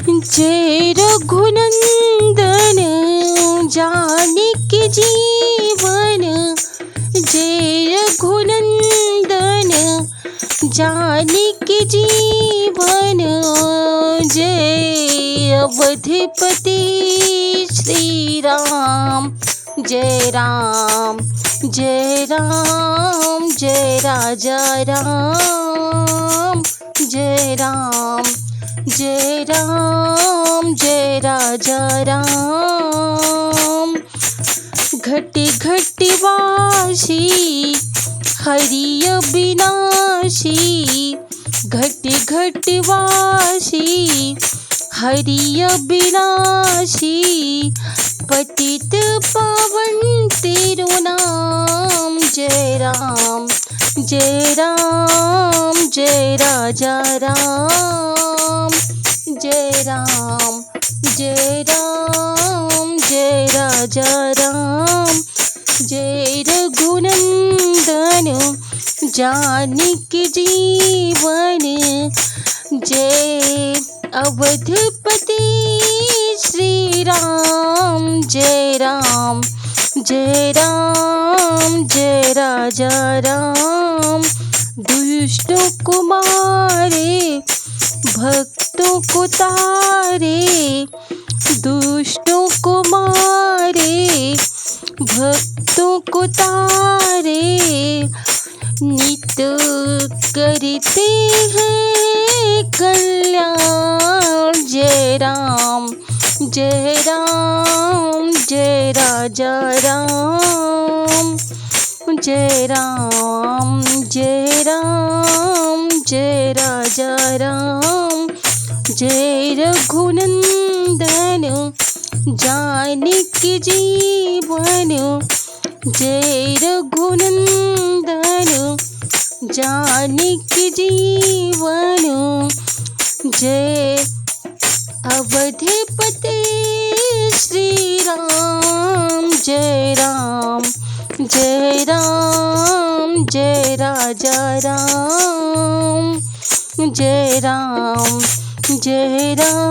जय रघुनंदन जानकी जीवन, जय रघुनंदन जानकी जीवन, जय अवधपति श्री राम। जय राम जय राम जय राजा राम, जय राम जय राम जय राजा राम। घटी घटी वासी हरि अविनाशी, घटी घटी वासी हरि अविनाशी, पतित पावन तेरो नाम। जय राम जय राम जय राजा राम, जय राम जय राम जय राजा राम। जय रघुनंदन जानकी जीवन, जय अवधपति श्री राम। जय राम जय राम जय राजा राम। दुष्टों को मारे भक्तों को तारे, दुष्टों को मारे भक्तों को तारे, नित करते हैं कल्याण। जय राम जय राम जय राजा राम, जय राम जय राम जय राजा राम। जय रघुनंदन जानकी जीवन, जय रघुनंदन जानकी जीवन, जय अवधपति श्री राम। जय राम जय राम जय राजा राम, जय राम जय राम।